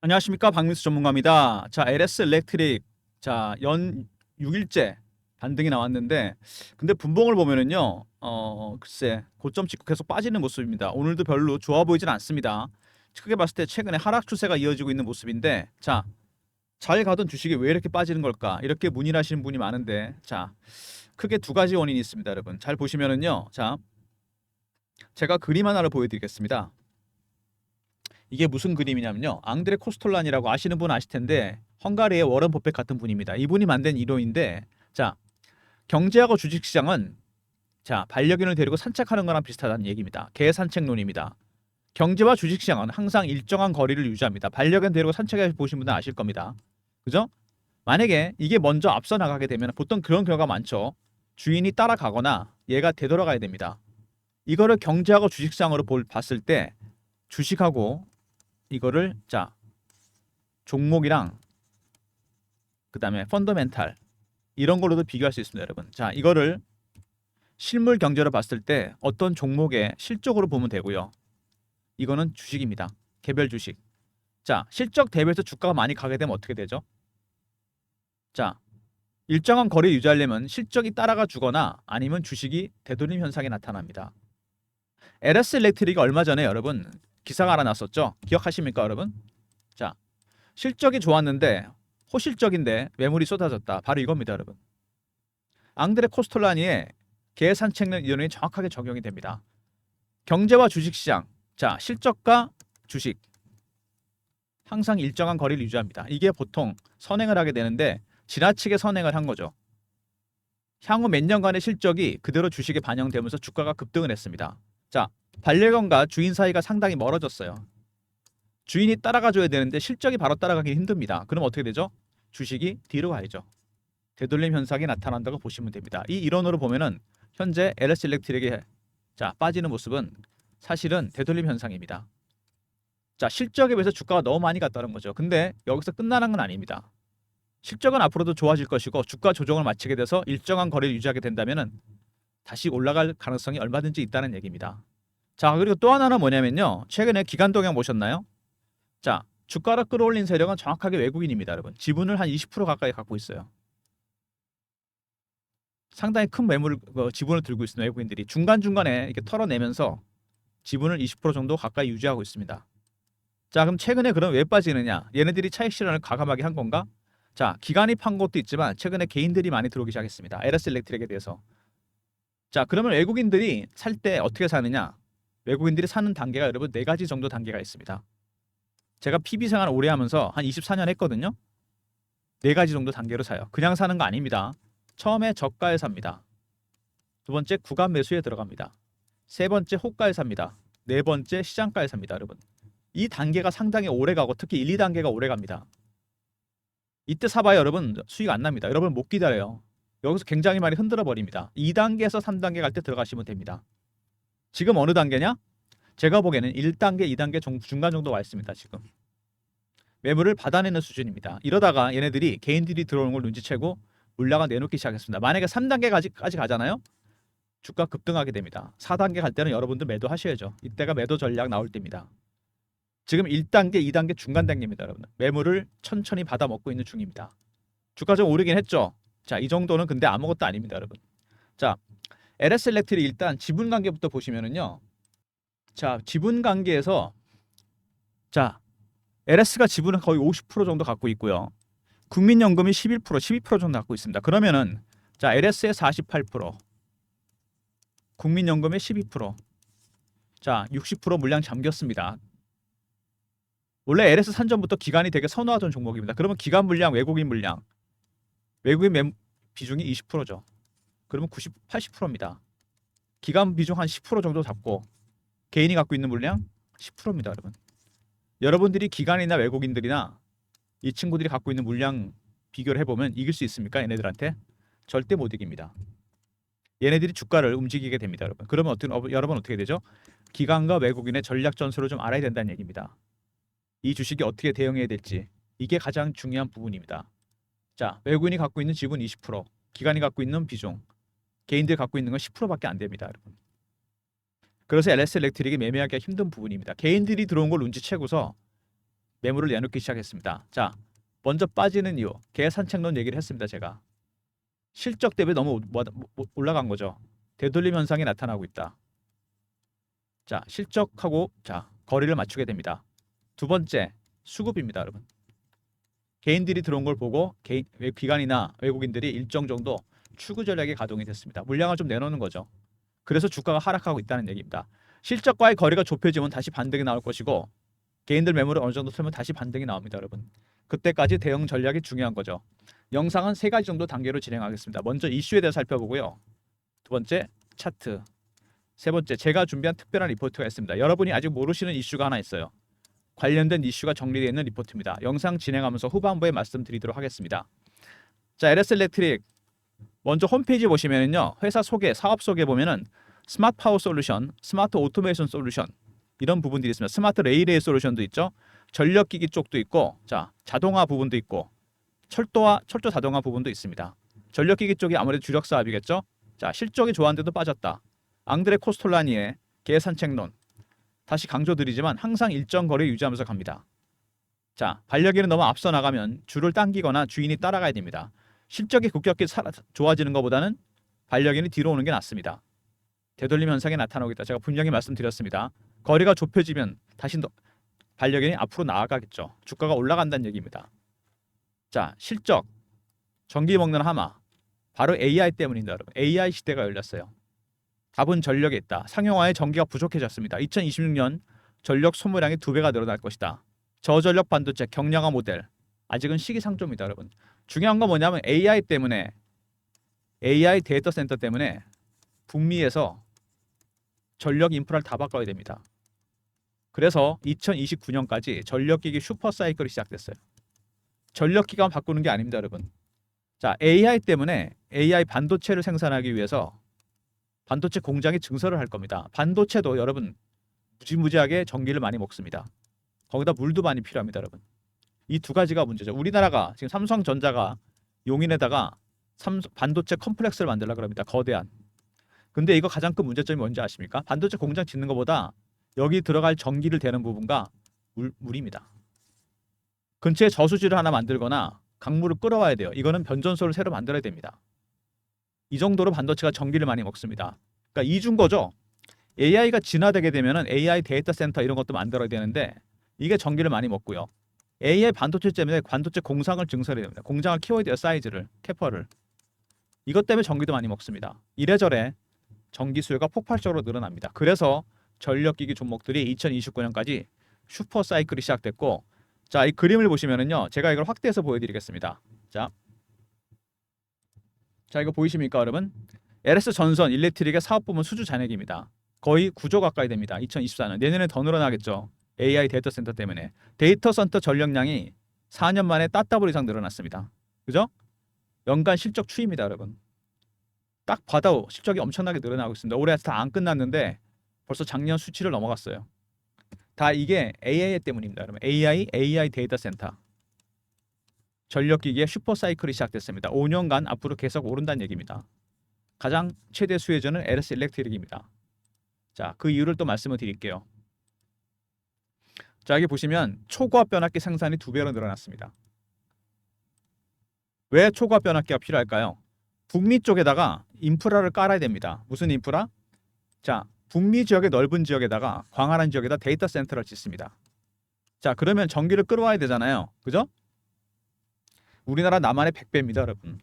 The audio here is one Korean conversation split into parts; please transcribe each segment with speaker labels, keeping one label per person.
Speaker 1: 안녕하십니까, 박민수 전문가입니다. 자, LS 일렉트릭, 자, 연 6일째 반등이 나왔는데, 근데 분봉을 보면은요, 글쎄 고점 찍고 계속 빠지는 모습입니다. 오늘도 별로 좋아 보이진 않습니다. 크게 봤을 때 최근에 하락 추세가 이어지고 있는 모습인데, 자, 잘 가던 주식이 왜 이렇게 빠지는 걸까? 이렇게 문의를 하시는 분이 많은데, 자, 크게 두 가지 원인이 있습니다, 여러분. 잘 보시면은요, 자, 제가 그림 하나를 보여드리겠습니다. 이게 무슨 그림이냐면요. 앙드레 코스톨란이라고 아시는 분 아실 텐데 헝가리의 워런 버핏 같은 분입니다. 이분이 만든 이론인데, 자, 경제하고 주식시장은, 자, 반려견을 데리고 산책하는 거랑 비슷하다는 얘기입니다. 개 산책론입니다. 경제와 주식시장은 항상 일정한 거리를 유지합니다. 반려견 데리고 산책해 보신 분은 아실 겁니다. 그죠? 만약에 이게 먼저 앞서 나가게 되면 보통 그런 경우가 많죠. 주인이 따라가거나 얘가 되돌아가야 됩니다. 이거를 경제하고 주식시장으로 봤을 때 주식하고 이거를, 자, 종목이랑 그다음에 펀더멘탈 이런 걸로도 비교할 수 있습니다, 여러분. 자, 이거를 실물 경제로 봤을 때 어떤 종목의 실적으로 보면 되고요. 이거는 주식입니다. 개별 주식. 자, 실적 대비해서 주가가 많이 가게 되면 어떻게 되죠? 자, 일정한 거리 유지하려면 실적이 따라가 주거나 아니면 주식이 되돌림 현상이 나타납니다. LS 일렉트릭이 얼마 전에 여러분 기사가 하나 났었죠? 기억하십니까, 여러분? 자, 실적이 좋았는데 호실적인데 매물이 쏟아졌다. 바로 이겁니다, 여러분. 앙드레 코스톨라니의 계산책론 이론이 정확하게 적용이 됩니다. 경제와 주식시장, 자, 실적과 주식 항상 일정한 거리를 유지합니다. 이게 보통 선행을 하게 되는데 지나치게 선행을 한 거죠. 향후 몇 년간의 실적이 그대로 주식에 반영되면서 주가가 급등을 했습니다. 자, 반려견과 주인 사이가 상당히 멀어졌어요. 주인이 따라가줘야 되는데 실적이 바로 따라가기 힘듭니다. 그럼 어떻게 되죠? 주식이 뒤로 가야죠. 되돌림 현상이 나타난다고 보시면 됩니다. 이 이론으로 보면은 현재 LS 일렉트릭의, 자, 빠지는 모습은 사실은 되돌림 현상입니다. 자, 실적에 비해서 주가가 너무 많이 갔다는 거죠. 근데 여기서 끝나는 건 아닙니다. 실적은 앞으로도 좋아질 것이고 주가 조정을 마치게 돼서 일정한 거래를 유지하게 된다면은 다시 올라갈 가능성이 얼마든지 있다는 얘기입니다. 자, 그리고 또 하나는 뭐냐면요. 최근에 기관 동향 보셨나요? 자, 주가를 끌어올린 세력은 정확하게 외국인입니다, 여러분. 지분을 한 20% 가까이 갖고 있어요. 상당히 큰 매물, 지분을 들고 있는 외국인들이 중간중간에 이렇게 털어내면서 지분을 20% 정도 가까이 유지하고 있습니다. 자, 그럼 최근에 그럼 왜 빠지느냐? 얘네들이 차익 실현을 과감하게 한 건가? 자, 기관이 판 것도 있지만 최근에 개인들이 많이 들어오기 시작했습니다. LS 일렉트릭에 대해서. 자, 그러면 외국인들이 살 때 어떻게 사느냐? 외국인들이 사는 단계가 여러분 네 가지 정도 단계가 있습니다. 제가 PB 생활 오래 하면서 한 24년 했거든요. 네 가지 정도 단계로 사요. 그냥 사는 거 아닙니다. 처음에 저가에 삽니다. 두 번째 구간 매수에 들어갑니다. 세 번째 호가에 삽니다. 네 번째 시장가에 삽니다, 여러분. 이 단계가 상당히 오래 가고 특히 1, 2단계가 오래 갑니다. 이때 사봐야 여러분 수익 안 납니다. 여러분 못 기다려요. 여기서 굉장히 많이 흔들어 버립니다. 2단계에서 3단계 갈 때 들어가시면 됩니다. 지금 어느 단계냐? 제가 보기에는 1단계, 2단계 중간 정도 와 있습니다, 지금. 매물을 받아내는 수준입니다. 이러다가 얘네들이 개인들이 들어오는 걸 눈치채고 물량을 내놓기 시작했습니다. 만약에 3단계까지 가잖아요. 주가 급등하게 됩니다. 4단계 갈 때는 여러분들 매도하셔야죠. 이때가 매도 전략 나올 때입니다. 지금 1단계, 2단계 중간 단계입니다, 여러분. 매물을 천천히 받아 먹고 있는 중입니다. 주가 좀 오르긴 했죠. 자, 이 정도는 근데 아무것도 아닙니다, 여러분. 자, LS 일렉트릭 일단 지분 관계부터 보시면은요. 자, 지분 관계에서, 자, LS가 지분은 거의 50% 정도 갖고 있고요. 국민연금이 11%, 12% 정도 갖고 있습니다. 그러면은, 자, LS의 48%, 국민연금의 12%, 자, 60% 물량 잠겼습니다. 원래 LS 산전부터 기관이 되게 선호하던 종목입니다. 그러면 기관 물량, 외국인 물량, 외국인 비중이 20%죠. 그러면 90, 80%입니다. 기관 비중 한 10% 정도 잡고 개인이 갖고 있는 물량 10%입니다, 여러분. 여러분들이 기관이나 외국인들이나 이 친구들이 갖고 있는 물량 비교를 해보면 이길 수 있습니까? 얘네들한테? 절대 못 이깁니다. 얘네들이 주가를 움직이게 됩니다, 여러분. 그러면 여러분 어떻게 되죠? 기관과 외국인의 전략 전술을 좀 알아야 된다는 얘기입니다. 이 주식이 어떻게 대응해야 될지 이게 가장 중요한 부분입니다. 자, 외국인이 갖고 있는 지분 20%, 기관이 갖고 있는 비중, 개인들이 갖고 있는 건 10%밖에 안 됩니다, 여러분. 그래서 LS 일렉트릭이 매매하기가 힘든 부분입니다. 개인들이 들어온 걸 눈치채고서 매물을 내놓기 시작했습니다. 자, 먼저 빠지는 이유, 계산책론 얘기를 했습니다. 제가 실적 대비 너무 올라간 거죠. 되돌림 현상이 나타나고 있다. 자, 실적하고 자 거리를 맞추게 됩니다. 두 번째, 수급입니다, 여러분. 개인들이 들어온 걸 보고 기관이나 외국인들이 일정 정도 추구 전략이 가동이 됐습니다. 물량을 좀 내놓는 거죠. 그래서 주가가 하락하고 있다는 얘기입니다. 실적과의 거리가 좁혀지면 다시 반등이 나올 것이고 개인들 매물을 어느 정도 틀면 다시 반등이 나옵니다, 여러분. 그때까지 대응 전략이 중요한 거죠. 영상은 세 가지 정도 단계로 진행하겠습니다. 먼저 이슈에 대해 살펴보고요. 두 번째, 차트. 세 번째, 제가 준비한 특별한 리포트가 있습니다. 여러분이 아직 모르시는 이슈가 하나 있어요. 관련된 이슈가 정리되어 있는 리포트입니다. 영상 진행하면서 후반부에 말씀드리도록 하겠습니다. 자, LS 일렉트릭 먼저 홈페이지 보시면은요. 회사 소개, 사업 소개 보면은 스마트 파워 솔루션, 스마트 오토메이션 솔루션 이런 부분들이 있습니다. 스마트 레일웨이 솔루션도 있죠. 전력기기 쪽도 있고, 자, 자동화 부분도 있고, 철도 자동화 부분도 있습니다. 전력기기 쪽이 아무래도 주력 사업이겠죠. 자, 실적이 좋았는데도 빠졌다. 앙드레 코스톨라니의 계산책론 다시 강조드리지만 항상 일정 거리 유지하면서 갑니다. 자, 반려견이 너무 앞서 나가면 줄을 당기거나 주인이 따라가야 됩니다. 실적이 급격히 좋아지는 것보다는 반려견이 뒤로 오는 게 낫습니다. 되돌림 현상이 나타나고 있다. 제가 분명히 말씀드렸습니다. 거리가 좁혀지면 다시 반려견이 앞으로 나아가겠죠. 주가가 올라간다는 얘기입니다. 자, 실적 전기 먹는 하마 바로 AI 때문입니다. 여러분. AI 시대가 열렸어요. 답은 전력에 있다. 상용화에 전기가 부족해졌습니다. 2026년 전력 소모량이 2배가 늘어날 것이다. 저전력 반도체 경량화 모델 아직은 시기상조입니다, 여러분. 중요한 건 뭐냐면 AI 때문에 AI 데이터 센터 때문에 북미에서 전력 인프라를 다 바꿔야 됩니다. 그래서 2029년까지 전력기기 슈퍼 사이클이 시작됐어요. 전력기관 바꾸는 게 아닙니다, 여러분. 자, AI 때문에 AI 반도체를 생산하기 위해서 반도체 공장이 증설을 할 겁니다. 반도체도 여러분 무지무지하게 전기를 많이 먹습니다. 거기다 물도 많이 필요합니다, 여러분. 이 두 가지가 문제죠. 우리나라가 지금 삼성전자가 용인에다가 반도체 컴플렉스를 만들려고 합니다. 거대한. 근데 이거 가장 큰 문제점이 뭔지 아십니까? 반도체 공장 짓는 것보다 여기 들어갈 전기를 대는 부분과 물입니다. 근처에 저수지를 하나 만들거나 강물을 끌어와야 돼요. 이거는 변전소를 새로 만들어야 됩니다. 이 정도로 반도체가 전기를 많이 먹습니다. 그러니까 이중 거죠. AI가 진화되게 되면은 AI 데이터 센터 이런 것도 만들어야 되는데 이게 전기를 많이 먹고요. AI 반도체 때문에 반도체 공장을 증설해야 됩니다. 공장을 키워야 돼요. 사이즈를, 캐퍼를. 이것 때문에 전기도 많이 먹습니다. 이래저래 전기 수요가 폭발적으로 늘어납니다. 그래서 전력기기 종목들이 2029년까지 슈퍼 사이클이 시작됐고, 자, 이 그림을 보시면은요. 제가 이걸 확대해서 보여드리겠습니다. 자, 이거 보이십니까, 여러분? LS 전선 일렉트릭의 사업부문 수주 잔액입니다. 거의 9조 가까이 됩니다. 2024년. 내년에 더 늘어나겠죠. AI 데이터 센터 때문에. 데이터 센터 전력량이 4년 만에 따따블 이상 늘어났습니다. 그죠? 연간 실적 추이입니다, 여러분. 딱 봐도 실적이 엄청나게 늘어나고 있습니다. 올해 다 안 끝났는데 벌써 작년 수치를 넘어갔어요. 다 이게 AI 때문입니다, 여러분. AI 데이터 센터. 전력기기의 슈퍼 사이클이 시작됐습니다. 5년간 앞으로 계속 오른다는 얘기입니다. 가장 최대 수혜자는 LS 일렉트릭입니다. 자, 그 이유를 또 말씀을 드릴게요. 자, 여기 보시면 초고압 변압기 생산이 2배로 늘어났습니다. 왜 초고압 변압기가 필요할까요? 북미 쪽에다가 인프라를 깔아야 됩니다. 무슨 인프라? 자, 북미 지역의 넓은 지역에다가 광활한 지역에다 데이터 센터를 짓습니다. 자, 그러면 전기를 끌어와야 되잖아요. 그죠? 우리나라 남한의 100배입니다, 여러분.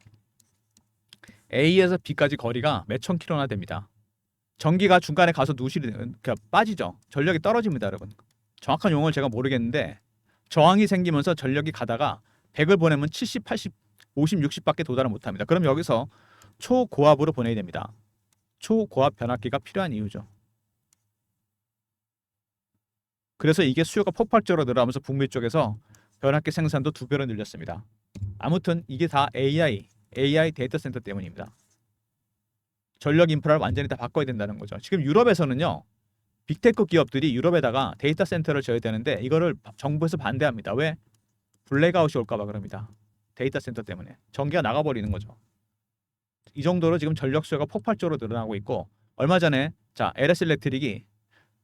Speaker 1: A에서 B까지 거리가 몇천 킬로나 됩니다. 전기가 중간에 가서 그러니까 빠지죠. 전력이 떨어집니다, 여러분. 정확한 용어를 제가 모르겠는데 저항이 생기면서 전력이 가다가 100을 보내면 70, 80, 50, 60밖에 도달을 못합니다. 그럼 여기서 초고압으로 보내야 됩니다. 초고압 변압기가 필요한 이유죠. 그래서 이게 수요가 폭발적으로 늘어나면서 북미 쪽에서 변압기 생산도 2배로 늘렸습니다. 아무튼 이게 다 AI 데이터 센터 때문입니다. 전력 인프라를 완전히 다 바꿔야 된다는 거죠. 지금 유럽에서는요. 빅테크 기업들이 유럽에다가 데이터 센터를 져야 되는데 이거를 정부에서 반대합니다. 왜? 블랙아웃이 올까 봐 그럽니다. 데이터 센터 때문에. 전기가 나가버리는 거죠. 이 정도로 지금 전력 수요가 폭발적으로 늘어나고 있고 얼마 전에 자 LS 일렉트릭이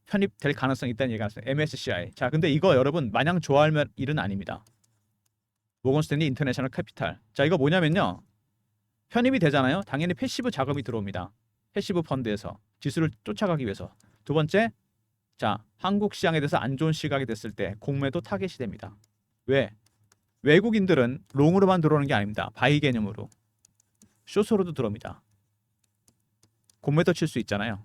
Speaker 1: 편입될 가능성이 있다는 얘기가 있어요. MSCI. 자, 근데 이거 여러분 마냥 좋아할 일은 아닙니다. 모건 스탠리 인터내셔널 캐피탈. 자, 이거 뭐냐면요. 편입이 되잖아요. 당연히 패시브 자금이 들어옵니다. 패시브 펀드에서 지수를 쫓아가기 위해서. 두 번째, 자, 한국 시장에 대해서 안 좋은 시각이 됐을 때 공매도 타겟이 됩니다. 왜? 외국인들은 롱으로만 들어오는 게 아닙니다. 바이 개념으로. 숏으로도 들어옵니다. 공매도 칠 수 있잖아요.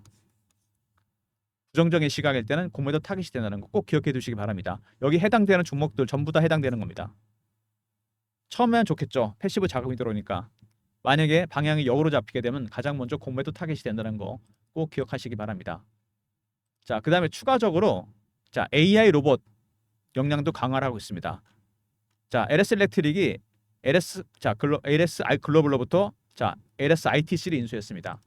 Speaker 1: 부정적인 시각일 때는 공매도 타깃이 된다는 거 꼭 기억해 두시기 바랍니다. 여기 해당되는 종목들 전부 다 해당되는 겁니다. 처음엔 좋겠죠. 패시브 자금이 들어오니까. 만약에 방향이 역으로 잡히게 되면 가장 먼저 공매도 타깃이 된다는 거 꼭 기억하시기 바랍니다. 자, 그 다음에 추가적으로 자, AI 로봇 역량도 강화를 하고 있습니다. 자, LS 일렉트릭이 LS 글로벌로부터 자, LS ITC를 인수했습니다.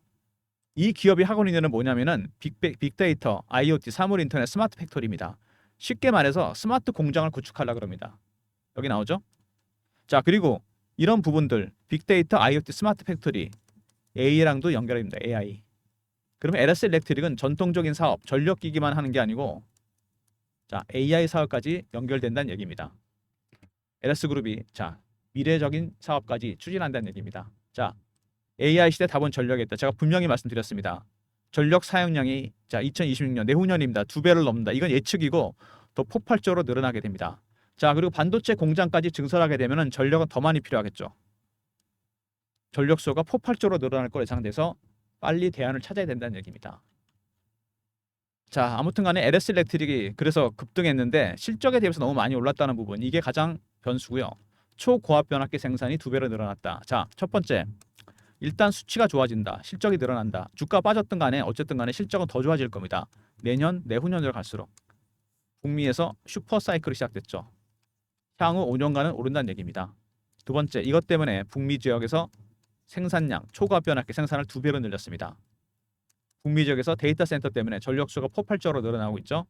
Speaker 1: 이 기업이 하고 있는 일은 뭐냐면은 빅데이터, IoT, 사물 인터넷, 스마트 팩토리입니다. 쉽게 말해서 스마트 공장을 구축하려고 합니다. 여기 나오죠? 자, 그리고 이런 부분들 빅데이터, IoT, 스마트 팩토리, AI랑도 연결됩니다. AI. 그러면 LS 일렉트릭은 전통적인 사업, 전력기기만 하는 게 아니고 자, AI 사업까지 연결된다는 얘기입니다. LS 그룹이 자, 미래적인 사업까지 추진한다는 얘기입니다. 자, AI 시대 답은 전력에 있다. 제가 분명히 말씀드렸습니다. 전력 사용량이 자 2026년 내후년입니다. 2배를 넘는다. 이건 예측이고 더 폭발적으로 늘어나게 됩니다. 자, 그리고 반도체 공장까지 증설하게 되면은 전력은 더 많이 필요하겠죠. 전력수요가 폭발적으로 늘어날 걸 예상돼서 빨리 대안을 찾아야 된다는 얘기입니다. 자, 아무튼간에 LS 일렉트릭이 그래서 급등했는데 실적에 대해서 너무 많이 올랐다는 부분 이게 가장 변수고요. 초고압 변압기 생산이 2배로 늘어났다. 자, 첫 번째. 일단 수치가 좋아진다. 실적이 늘어난다. 주가 빠졌든 간에 어쨌든 간에 실적은 더 좋아질 겁니다. 내년, 내후년으로 갈수록. 북미에서 슈퍼 사이클이 시작됐죠. 향후 5년간은 오른다는 얘기입니다. 두 번째, 이것 때문에 북미 지역에서 생산량, 초고압 변압기 생산을 2배로 늘렸습니다. 북미 지역에서 데이터 센터 때문에 전력 수요가 폭발적으로 늘어나고 있죠.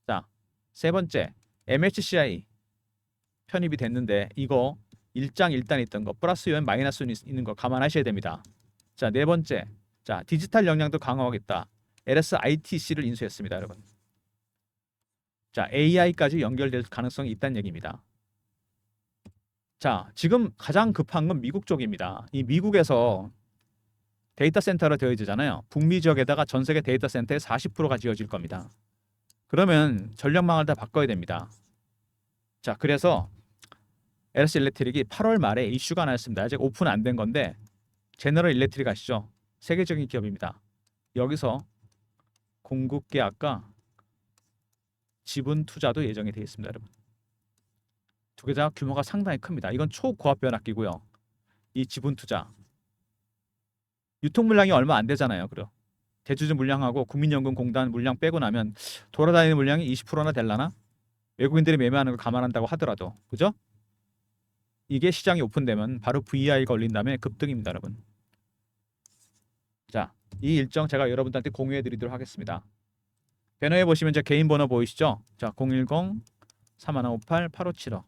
Speaker 1: 자, 세 번째, MSCI 편입이 됐는데 이거 일장일단 있던 거 플러스 요인 마이너스 요인 있는 거 감안하셔야 됩니다. 자, 네 번째. 자, 디지털 역량도 강화하겠다. LS ITC를 인수했습니다, 여러분. 자, AI까지 연결될 가능성이 있다는 얘기입니다. 자, 지금 가장 급한 건 미국 쪽입니다. 이 미국에서 데이터 센터로 되어 있잖아요. 북미 지역에다가 전 세계 데이터 센터의 40%가 지어질 겁니다. 그러면 전력망을 다 바꿔야 됩니다. 자, 그래서 LS 일렉트릭이 8월 말에 이슈가 나왔습니다. 아직 오픈 안 된 건데 제너럴 일렉트릭 아시죠? 세계적인 기업입니다. 여기서 공급 계약과 지분 투자도 예정이 되어 있습니다, 여러분. 두 개 다 규모가 상당히 큽니다. 이건 초고압 변압기고요. 이 지분 투자 유통 물량이 얼마 안 되잖아요. 그럼 대주주 물량하고 국민연금공단 물량 빼고 나면 돌아다니는 물량이 20%나 될라나? 외국인들이 매매하는 걸 감안한다고 하더라도 그죠? 이게 시장이 오픈되면 바로 VI 걸린 다음에 급등입니다, 여러분. 자, 이 일정 제가 여러분들한테 공유해 드리도록 하겠습니다. 배너에 보시면 제 개인 번호 보이시죠? 자, 010-3158-8575.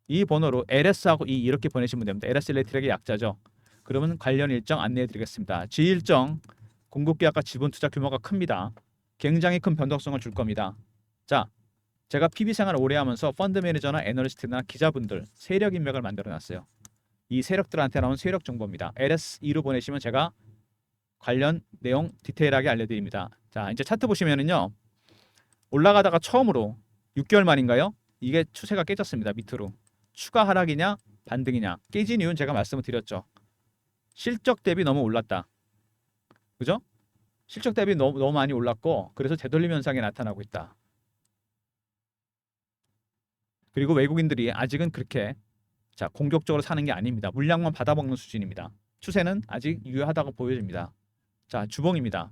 Speaker 1: 이 번호로 LS하고 E 이렇게 보내시면 됩니다. LS 일렉트릭의 약자죠. 그러면 관련 일정 안내해 드리겠습니다. G 일정 공급 계약과 지분 투자 규모가 큽니다. 굉장히 큰 변동성을 줄 겁니다. 자, 제가 PB 생활을 오래 하면서 펀드 매니저나 애널리스트나 기자분들 세력 인맥을 만들어 놨어요. 이 세력들한테 나온 세력 정보입니다. LS2로 보내시면 제가 관련 내용 디테일하게 알려드립니다. 자, 이제 차트 보시면은요. 올라가다가 처음으로 6개월 만인가요? 이게 추세가 깨졌습니다. 밑으로. 추가 하락이냐 반등이냐. 깨진 이유는 제가 말씀을 드렸죠. 실적 대비 너무 올랐다. 그죠? 실적 대비 너무 많이 올랐고 그래서 되돌림 현상이 나타나고 있다. 그리고 외국인들이 아직은 그렇게 자 공격적으로 사는 게 아닙니다. 물량만 받아먹는 수준입니다. 추세는 아직 유효하다고 보여집니다. 자, 주봉입니다.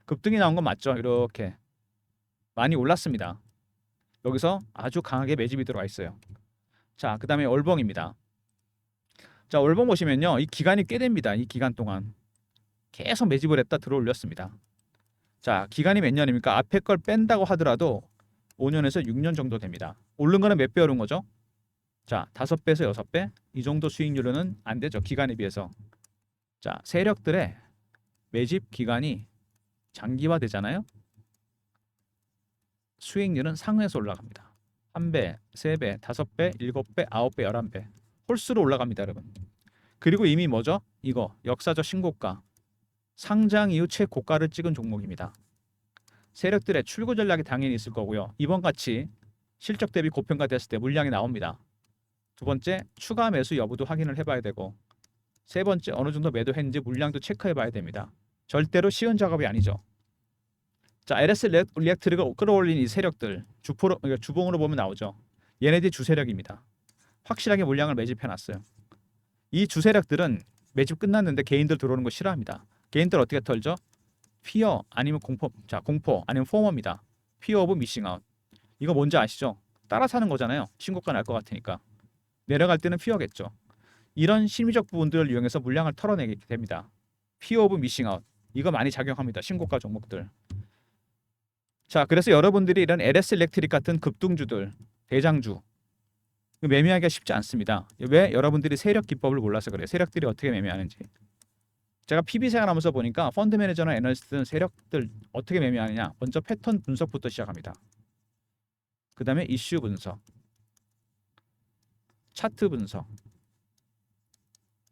Speaker 1: 급등이 나온 건 맞죠? 이렇게 많이 올랐습니다. 여기서 아주 강하게 매집이 들어와 있어요. 자, 그 다음에 월봉입니다. 자, 월봉 보시면요. 이 기간이 꽤 됩니다. 이 기간 동안 계속 매집을 했다 들어 올렸습니다. 자, 기간이 몇 년입니까? 앞에 걸 뺀다고 하더라도 5년에서 6년 정도 됩니다. 오른 거는 몇 배 오른 거죠? 자, 5배에서 6배? 이 정도 수익률은 안 되죠. 기간에 비해서. 자, 세력들의 매집 기간이 장기화 되잖아요. 수익률은 상회에서 올라갑니다. 1배, 3배, 5배, 7배, 9배, 11배. 홀수로 올라갑니다, 여러분. 그리고 이미 뭐죠? 이거 역사적 신고가. 상장 이후 최고가를 찍은 종목입니다. 세력들의 출구 전략이 당연히 있을 거고요. 이번 같이 실적 대비 고평가됐을 때 물량이 나옵니다. 두 번째, 추가 매수 여부도 확인을 해봐야 되고, 세 번째, 어느 정도 매도했는지 물량도 체크해봐야 됩니다. 절대로 쉬운 작업이 아니죠. 자, LS 리액트릭을 끌어올린 이 세력들 그러니까 주봉으로 보면 나오죠. 얘네들이 주세력입니다. 확실하게 물량을 매집해놨어요. 이 주세력들은 매집 끝났는데 개인들 들어오는 거 싫어합니다. 개인들 어떻게 털죠? 피어 아니면 공포, 자 공포 아니면 포머입니다. 피어 오브 미싱 아웃. 이거 뭔지 아시죠? 따라 사는 거잖아요. 신고가 날 것 같으니까. 내려갈 때는 피어겠죠. 이런 심리적 부분들을 이용해서 물량을 털어내게 됩니다. 피어 오브 미싱 아웃. 이거 많이 작용합니다. 신고가 종목들. 자, 그래서 여러분들이 이런 LS 일렉트릭 같은 급등주들, 대장주 매매하기가 쉽지 않습니다. 왜? 여러분들이 세력 기법을 몰라서 그래요. 세력들이 어떻게 매매하는지. 제가 PB 생활하면서 보니까 펀드 매니저나 애널리스트는 세력들 어떻게 매매하느냐. 먼저 패턴 분석부터 시작합니다. 그 다음에 이슈 분석, 차트 분석,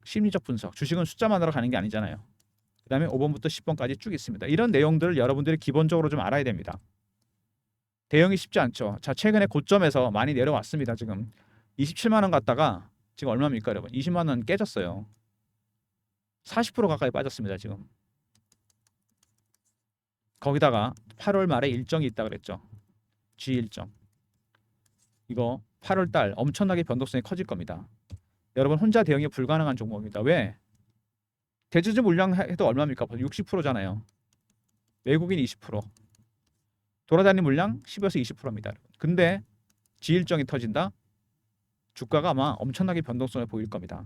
Speaker 1: 심리적 분석. 주식은 숫자 만으로 가는 게 아니잖아요. 그 다음에 5번부터 10번까지 쭉 있습니다. 이런 내용들을 여러분들이 기본적으로 좀 알아야 됩니다. 대응이 쉽지 않죠. 자, 최근에 고점에서 많이 내려왔습니다. 지금 27만 원 갔다가 지금 얼마입니까, 여러분? 20만 원 깨졌어요. 40% 가까이 빠졌습니다, 지금. 거기다가 8월 말에 일정이 있다 그랬죠. G 일정. 이거 8월 달 엄청나게 변동성이 커질 겁니다. 여러분 혼자 대응이 불가능한 종목입니다. 왜? 대주주 물량 해도 얼마입니까? 60%잖아요. 외국인 20%. 돌아다니는 물량 10에서 20%입니다. 근데 지일정이 터진다? 주가가 아마 엄청나게 변동성을 보일 겁니다.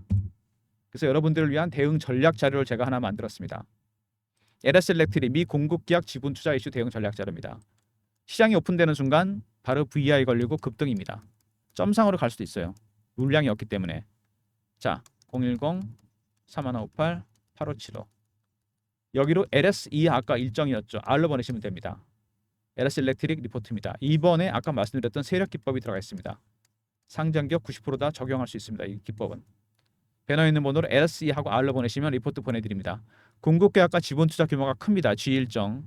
Speaker 1: 그래서 여러분들을 위한 대응 전략 자료를 제가 하나 만들었습니다. LS 일렉트릭 미 공급 계약 지분 투자 이슈 대응 전략 자료입니다. 시장이 오픈되는 순간 바로 VI 걸리고 급등입니다. 점상으로 갈 수도 있어요. 물량이 없기 때문에. 자, 010-3158-8575 여기로 LS2 아까 일정이었죠. R로 보내시면 됩니다. LS 일렉트릭 리포트입니다. 이번에 아까 말씀드렸던 세력 기법이 들어가 있습니다. 상장기업 90%다 적용할 수 있습니다. 이 기법은. 배너 있는 번호로 LS2 하고 R로 보내시면 리포트 보내드립니다. 공급계약과 지분 투자 규모가 큽니다. G 일정.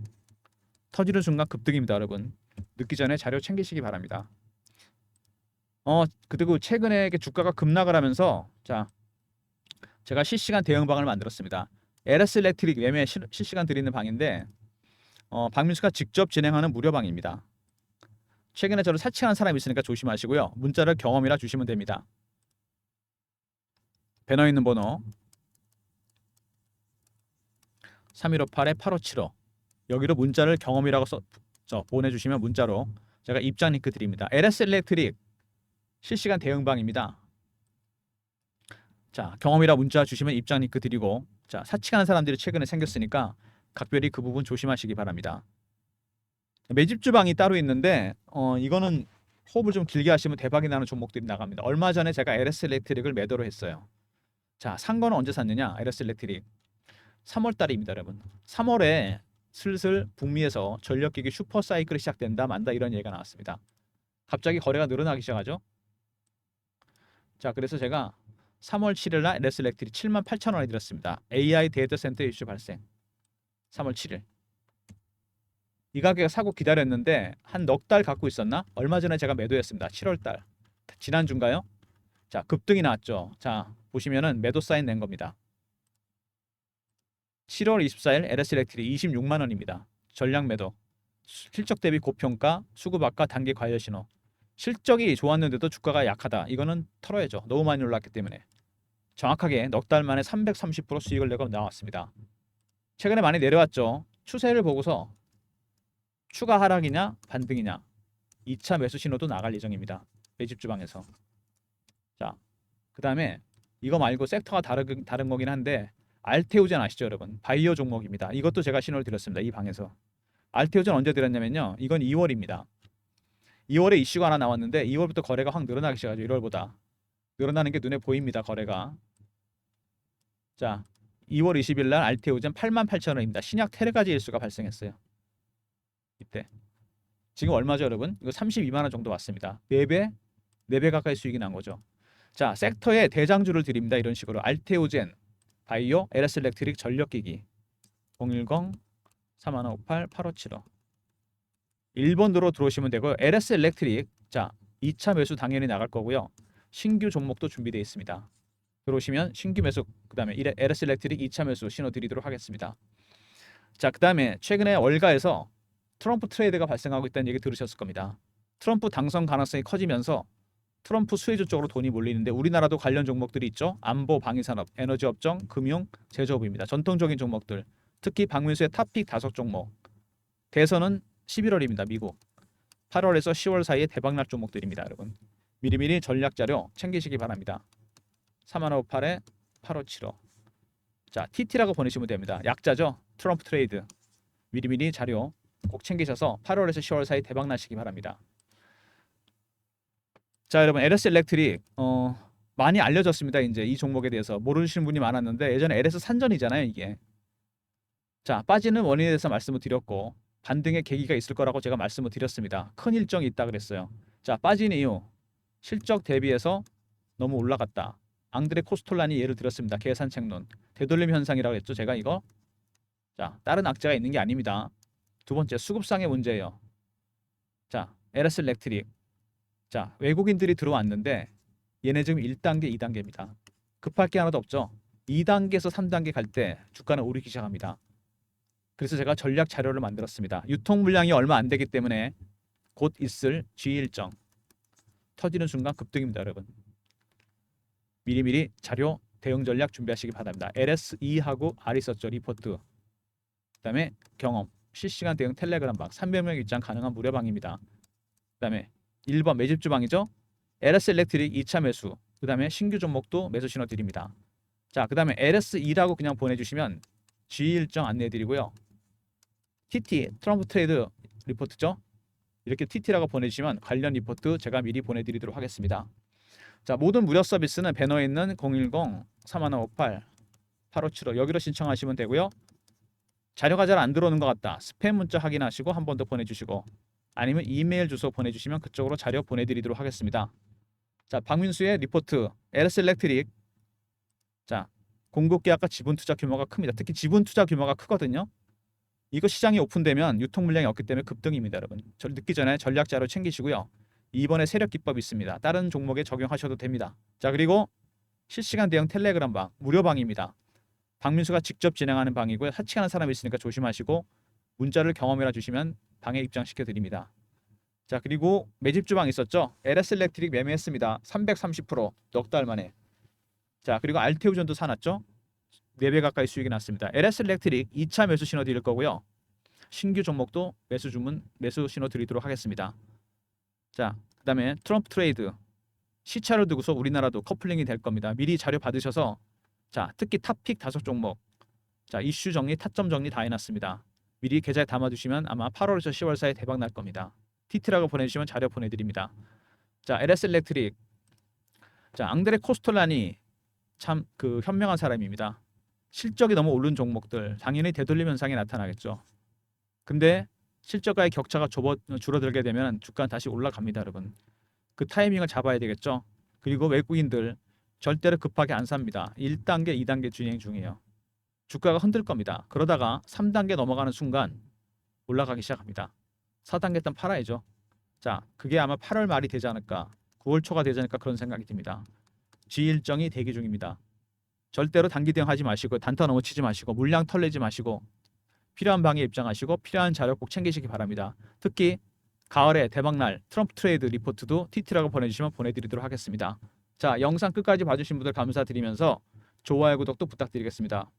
Speaker 1: 터지는 순간 급등입니다. 여러분. 늦기 전에 자료 챙기시기 바랍니다. 그리고 최근에 주가가 급락을 하면서 자, 제가 실시간 대응방을 만들었습니다. LS 일렉트릭 매매 실시간 드리는 방인데 박민수가 직접 진행하는 무료방입니다. 최근에 저를 사칭한 사람이 있으니까 조심하시고요. 문자를 경험이라 주시면 됩니다. 배너 있는 번호 3158-8575 여기로 문자를 경험이라고 보내주시면 문자로 제가 입장 링크 드립니다. LS 일렉트릭 실시간 대응방입니다. 자, 경험이라 문자 주시면 입장 링크 드리고 자, 사칭하는 사람들이 최근에 생겼으니까 각별히 그 부분 조심하시기 바랍니다. 매집주방이 따로 있는데 이거는 호흡을 좀 길게 하시면 대박이 나는 종목들이 나갑니다. 얼마 전에 제가 LS 일렉트릭을 매도를 했어요. 자, 산 거는 언제 샀느냐? LS 일렉트릭 3월 달입니다, 여러분. 3월에 슬슬 북미에서 전력기기 슈퍼 사이클이 시작된다 만다 이런 얘기가 나왔습니다. 갑자기 거래가 늘어나기 시작하죠. 자, 그래서 제가 3월 7일 날 LS 일렉트릭 78,000원에 드렸습니다. AI 데이터 센터 이슈 발생. 3월 7일. 이 가격에 사고 기다렸는데 한 넉 달 갖고 있었나? 얼마 전에 제가 매도했습니다. 7월 달. 지난주인가요? 자, 급등이 나왔죠. 자, 보시면은 매도 사인 낸 겁니다. 7월 24일 LS 일렉트릭 26만 원입니다. 전량 매도. 실적 대비 고평가, 수급 악화 단기 과열 신호. 실적이 좋았는데도 주가가 약하다. 이거는 털어야죠. 너무 많이 올랐기 때문에. 정확하게 넉 달 만에 330% 수익을 내고 나왔습니다. 최근에 많이 내려왔죠. 추세를 보고서 추가 하락이냐 반등이냐 2차 매수 신호도 나갈 예정입니다. 매집 주방에서. 자, 그 다음에 이거 말고 섹터가 다른 거긴 한데 알테오젠 아시죠, 여러분? 바이오 종목입니다. 이것도 제가 신호를 드렸습니다. 이 방에서. 알테오젠 언제 드렸냐면요. 이건 2월입니다. 2월에 이슈가 하나 나왔는데 2월부터 거래가 확 늘어나기 시작하죠. 1월보다. 늘어나는 게 눈에 보입니다. 거래가. 자, 2월 20일 날 알테오젠 88,000원입니다. 신약 테레가지 일수가 발생했어요. 이때. 지금 얼마죠, 여러분? 이거 32만 원 정도 왔습니다. 4배, 4배 가까이 수익이 난 거죠. 자, 섹터의 대장주를 드립니다. 이런 식으로 알테오젠, 바이오, LS 일렉트릭, 전력기기 010-3158-8575 1번으로 들어오시면 되고요. LS 일렉트릭, 자, 2차 매수 당연히 나갈 거고요. 신규 종목도 준비되어 있습니다. 들어오시면 신규 매수, 그 다음에 LS 일렉트릭 2차 매수 신호 드리도록 하겠습니다. 자, 그 다음에 최근에 월가에서 트럼프 트레이드가 발생하고 있다는 얘기 들으셨을 겁니다. 트럼프 당선 가능성이 커지면서 트럼프 수혜주 쪽으로 돈이 몰리는데 우리나라도 관련 종목들이 있죠. 안보, 방위산업, 에너지업종, 금융, 제조업입니다. 전통적인 종목들. 특히 박민수의 탑픽 5종목. 대선은 11월입니다. 미국. 8월에서 10월 사이에 대박날 종목들입니다. 여러분. 미리미리 전략자료 챙기시기 바랍니다. 3158에 8575. 자, TT라고 보내시면 됩니다. 약자죠. 트럼프 트레이드. 미리미리 자료 꼭 챙기셔서 8월에서 10월 사이 대박 나시기 바랍니다. 자, 여러분, LS 일렉트릭 많이 알려졌습니다. 이제 이 종목에 대해서 모르시는 분이 많았는데 예전에 LS 산전이잖아요, 이게. 자, 빠지는 원인에 대해서 말씀을 드렸고 반등의 계기가 있을 거라고 제가 말씀을 드렸습니다. 큰 일정이 있다 그랬어요. 자, 빠진 이유 실적 대비해서 너무 올라갔다. 앙드레 코스톨란이 예를 들었습니다. 계산책론 되돌림 현상이라고 했죠. 제가 이거 자, 다른 악재가 있는 게 아닙니다. 두 번째, 수급상의 문제예요. 자, LS 일렉트릭. 자, 외국인들이 들어왔는데 얘네 지금 1단계, 2단계입니다. 급할 게 하나도 없죠. 2단계에서 3단계 갈 때 주가는 오르기 시작합니다. 그래서 제가 전략 자료를 만들었습니다. 유통 물량이 얼마 안 되기 때문에 곧 있을 G 일정 터지는 순간 급등입니다, 여러분. 미리미리 자료 대응 전략 준비하시기 바랍니다. LS2하고 R 있었죠, 리포트. 그다음에 경험, 실시간 대응 텔레그램 방, 300명 입장 가능한 무료방입니다. 그다음에 1번 매집주 방이죠. LS 일렉트릭 2차 매수. 그다음에 신규 종목도 매수 신호 드립니다. 자, 그다음에 LS2라고 그냥 보내주시면 G 일정 안내해 드리고요. TT 트럼프 트레이드 리포트죠. 이렇게 TT라고 보내주시면 관련 리포트 제가 미리 보내드리도록 하겠습니다. 자, 모든 무료 서비스는 배너에 있는 010-3158-8575 여기로 신청하시면 되고요. 자료가 잘 안 들어오는 것 같다. 스팸 문자 확인하시고 한 번 더 보내주시고 아니면 이메일 주소 보내주시면 그쪽으로 자료 보내드리도록 하겠습니다. 자, 박민수의 리포트 LS 일렉트릭. 자, 공급계약과 지분투자 규모가 큽니다. 특히 지분투자 규모가 크거든요. 이거 시장이 오픈되면 유통 물량이 없기 때문에 급등입니다, 여러분. 늦기 전에 전략 자료 챙기시고요. 이번에 세력 기법이 있습니다. 다른 종목에 적용하셔도 됩니다. 자, 그리고 실시간 대응 텔레그램 방 무료방입니다. 박민수가 직접 진행하는 방이고요. 사칭하는 사람이 있으니까 조심하시고 문자를 경험해라 주시면 방에 입장시켜 드립니다. 자, 그리고 매집주 방 있었죠. LS 일렉트릭 매매했습니다. 330% 넉 달 만에. 자, 그리고 알테오전도 사놨죠. 4배 가까이 수익이 났습니다. LS 일렉트릭 2차 매수 신호 드릴 거고요. 신규 종목도 매수 주문 매수 신호 드리도록 하겠습니다. 자, 그다음에 트럼프 트레이드 시차를 두고서 우리나라도 커플링이 될 겁니다. 미리 자료 받으셔서 자, 특히 탑픽 5종목. 자, 이슈 정리, 타점 정리 다 해놨습니다. 미리 계좌에 담아두시면 아마 8월에서 10월 사이에 대박 날 겁니다. TT라고 보내주시면 자료 보내드립니다. 자, LS 일렉트릭. 자, 앙드레 코스톨란이 참 그 현명한 사람입니다. 실적이 너무 오른 종목들 당연히 되돌림 현상이 나타나겠죠. 근데 실적과의 격차가 줄어들게 되면 주가는 다시 올라갑니다, 여러분. 그 타이밍을 잡아야 되겠죠. 그리고 외국인들 절대로 급하게 안 삽니다. 1단계, 2단계 진행 중이에요. 주가가 흔들 겁니다. 그러다가 3단계 넘어가는 순간 올라가기 시작합니다. 4단계 일단 팔아야죠. 자, 그게 아마 8월 말이 되지 않을까, 9월 초가 되지 않을까 그런 생각이 듭니다. G 일정이 대기 중입니다. 절대로 단기 대응하지 마시고 단타 넘어치지 마시고 물량 털내지 마시고 필요한 방에 입장하시고 필요한 자료 꼭 챙기시기 바랍니다. 특히 가을에 대박날 트럼프 트레이드 리포트도 TT라고 보내주시면 보내드리도록 하겠습니다. 자, 영상 끝까지 봐주신 분들 감사드리면서 좋아요, 구독도 부탁드리겠습니다.